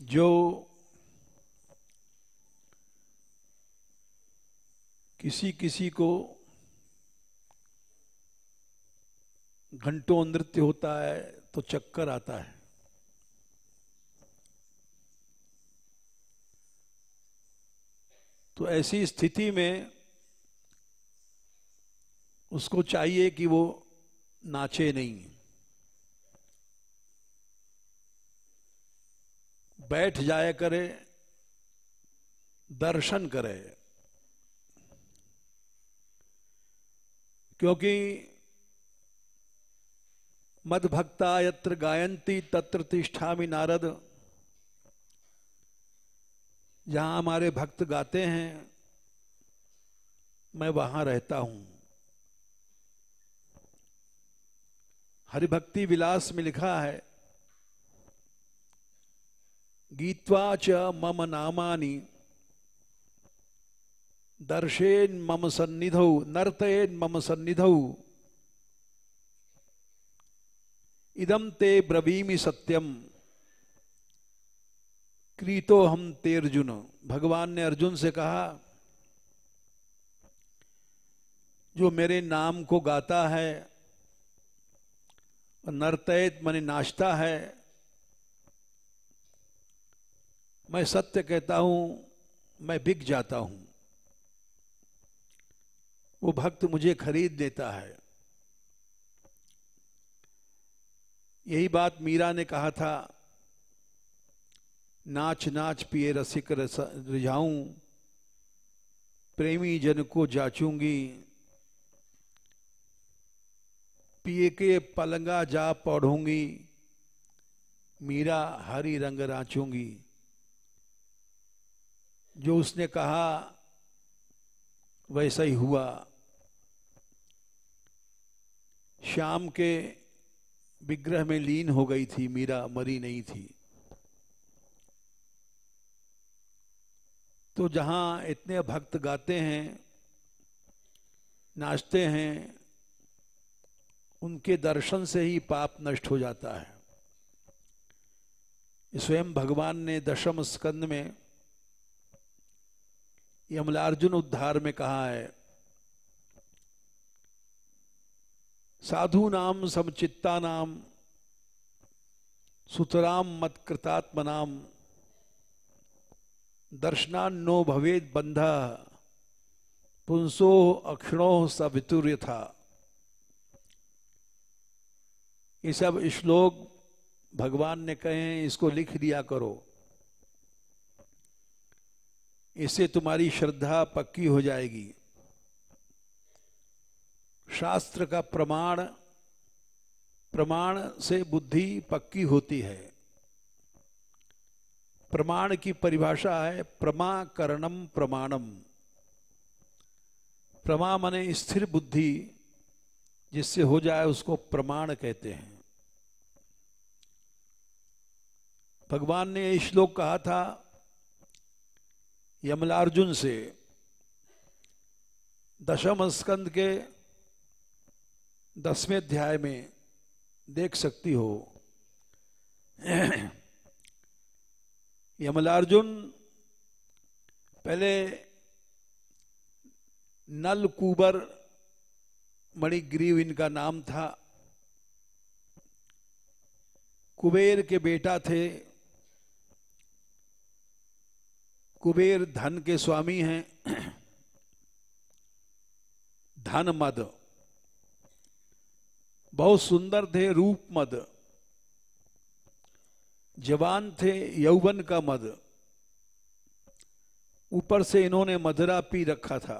जो किसी किसी को घंटों नृत्य होता है तो चक्कर आता है, तो ऐसी स्थिति में उसको चाहिए कि वो नाचे नहीं, बैठ जाया करे, दर्शन करे। क्योंकि मद्भक्ता यत्र गायन्ति तत्र तिष्ठामि नारद, जहां हमारे भक्त गाते हैं मैं वहां रहता हूं। हरिभक्ति विलास में लिखा है, गीत्वा च मम नामानि दर्शेन मम सन्निधौ नर्तयेन मम सन्निधौ इदम ते ब्रवीमि सत्यम क्रीतो हम ते अर्जुन। भगवान ने अर्जुन से कहा, जो मेरे नाम को गाता है और नर्तयेत माने नाचता है, मैं सत्य कहता हूं मैं बिक जाता हूं, वो भक्त मुझे खरीद लेता है। यही बात मीरा ने कहा था, नाच नाच पिए रसिक रिझाऊं, प्रेमी जन को जाचूंगी, पिए के पलंगा जा पौढ़ूंगी, मीरा हरी रंग राचूंगी। जो उसने कहा वैसा ही हुआ। श्याम के विग्रह में लीन हो गई थी मीरा, मरी नहीं थी। तो जहां इतने भक्त गाते हैं, नाचते हैं, उनके दर्शन से ही पाप नष्ट हो जाता है। स्वयं भगवान ने दशम स्कंद में यमलार्जुन उद्धार में कहा है, साधु नाम समचित्ता नाम सुतराम मत्कृतात्मनाम दर्शनान्नो भवेद बंधा पुंसो अक्षणो सवितुर्य था। ये सब श्लोक भगवान ने कहे हैं, इसको लिख दिया करो, इससे तुम्हारी श्रद्धा पक्की हो जाएगी। शास्त्र का प्रमाण से बुद्धि पक्की होती है। प्रमाण की परिभाषा है प्रमाकरणम प्रमाणम। प्रमा माने स्थिर बुद्धि जिससे हो जाए उसको प्रमाण कहते हैं। भगवान ने ये श्लोक कहा था यमलार्जुन से, दशम स्कंद के 10वें अध्याय में देख सकती हो। यमलार्जुन पहले नल कुबर मणिग्रीव इनका नाम था, कुबेर के बेटा थे। कुबेर धन के स्वामी हैं। धन मद, बहुत सुंदर थे, रूप मद, जवान थे, यौवन का मद, ऊपर से इन्होंने मदिरा पी रखा था।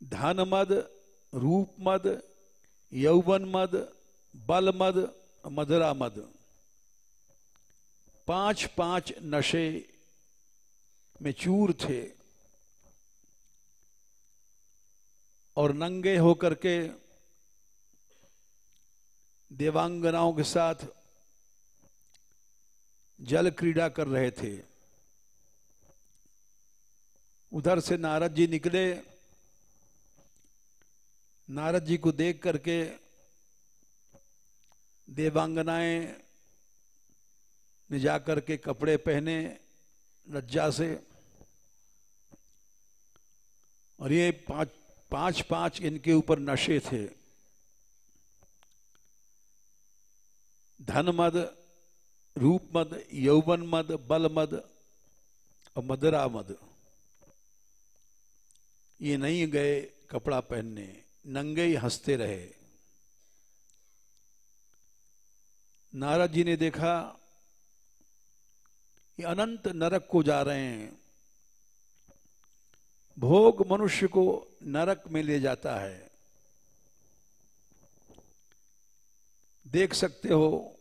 धन मद, रूप मद, यौवन मद, बल मद, मदिरा मद, 5 नशे में चूर थे। और नंगे होकर के देवांगनाओं के साथ जल क्रीड़ा कर रहे थे। उधर से नारद जी निकले। नारद जी को देख करके देवांगनाएं ने जाकर के कपड़े पहने लज्जा से, और ये पांच पांच इनके ऊपर नशे थे। धन मद, रूप मद, यौवन मद, बल मद और मदरा मद। ये नहीं गए कपड़ा पहनने, नंगे ही हंसते रहे। नारद जी ने देखा कि अनंत नरक को जा रहे हैं। भोग मनुष्य को नरक में ले जाता है। देख सकते हो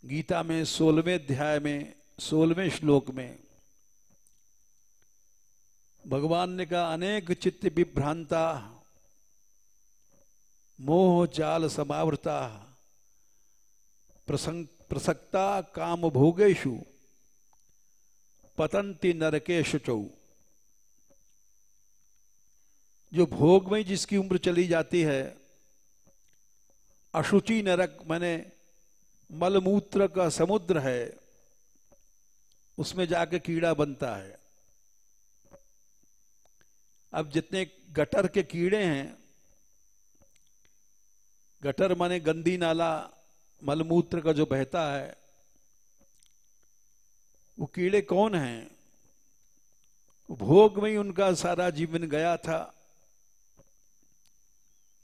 गीता में 16वें अध्याय में 16वें श्लोक में भगवान ने कहा, अनेक चित्त विभ्रांता मोह जाल समावृता प्रसक्ता काम भोगेषु पतंति नरकेषु चौ। जो भोग में जिसकी उम्र चली जाती है, अशुचि नरक माने मलमूत्र का समुद्र है, उसमें जाके कीड़ा बनता है। अब जितने गटर के कीड़े हैं, गटर माने गंदी नाला मलमूत्र का जो बहता है, वो कीड़े कौन हैं? भोग में ही उनका सारा जीवन गया था।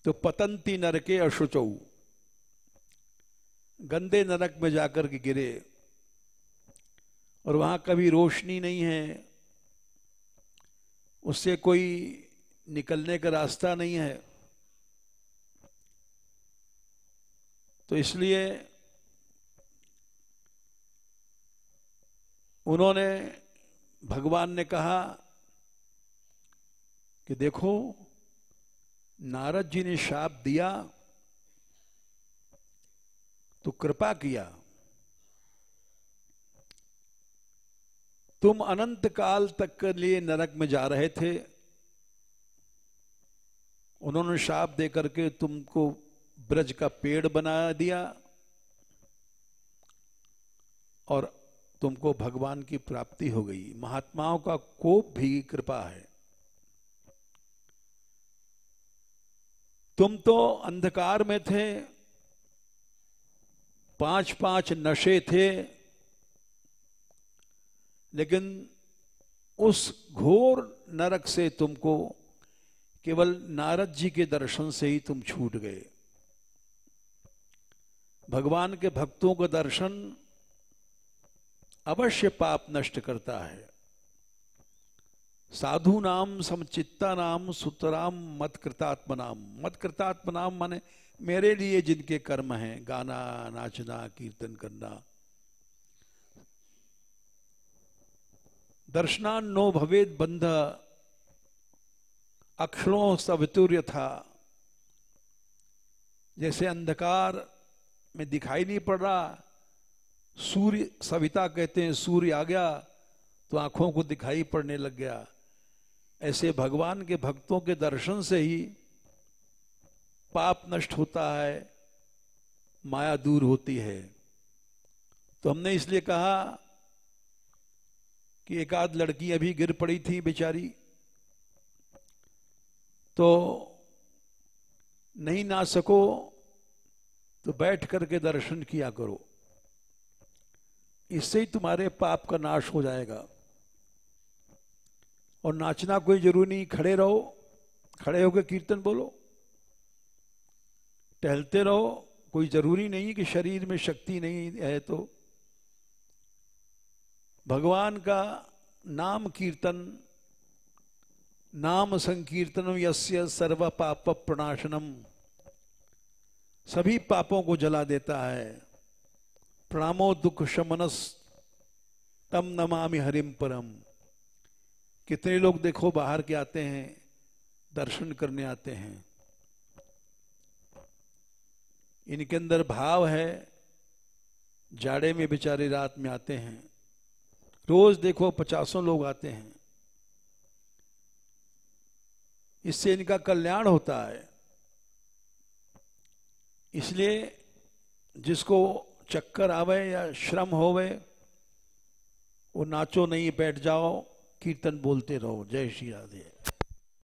तो पतंती नरके अशुचौ, गंदे नरक में जाकर के गिरे, और वहां कभी रोशनी नहीं है, उससे कोई निकलने का रास्ता नहीं है। तो इसलिए उन्होंने, भगवान ने कहा कि देखो, नारद जी ने शाप दिया तो कृपा किया, तुम अनंत काल तक के लिए नरक में जा रहे थे, उन्होंने शाप दे करके तुमको ब्रज का पेड़ बना दिया और तुमको भगवान की प्राप्ति हो गई। महात्माओं का कोप भी कृपा है। तुम तो अंधकार में थे, 5 नशे थे, लेकिन उस घोर नरक से तुमको केवल नारद जी के दर्शन से ही तुम छूट गए। भगवान के भक्तों का दर्शन अवश्य पाप नष्ट करता है। साधु नाम समचित्ता नाम सुतराम मत्कृतात्म नाम। मत्कृतात्म नाम माने मेरे लिए जिनके कर्म हैं, गाना, नाचना, कीर्तन करना। दर्शनान नो भवेद बंध अक्षणों सवितुर्य था। जैसे अंधकार में दिखाई नहीं पड़ रहा, सूर्य सविता कहते हैं, सूर्य आ गया तो आंखों को दिखाई पड़ने लग गया। ऐसे भगवान के भक्तों के दर्शन से ही पाप नष्ट होता है, माया दूर होती है। तो हमने इसलिए कहा कि एक आध लड़की अभी गिर पड़ी थी बेचारी, तो नहीं नाच सको तो बैठ करके दर्शन किया करो, इससे ही तुम्हारे पाप का नाश हो जाएगा। और नाचना कोई जरूरी नहीं, खड़े रहो, खड़े होकर कीर्तन बोलो, टहलते रहो, कोई जरूरी नहीं कि शरीर में शक्ति नहीं है तो। भगवान का नाम कीर्तन, नाम संकीर्तनम यस्य सर्व पाप प्रणाशनम, सभी पापों को जला देता है। प्रणामो दुख शमनस तम नमामि हरिम परम। कितने लोग देखो बाहर के आते हैं, दर्शन करने आते हैं, इनके अंदर भाव है, जाड़े में बेचारे रात में आते हैं, रोज देखो 50 लोग आते हैं, इससे इनका कल्याण होता है। इसलिए जिसको चक्कर आवे या श्रम होवे, वो नाचो नहीं, बैठ जाओ, कीर्तन बोलते रहो। जय श्री राधे।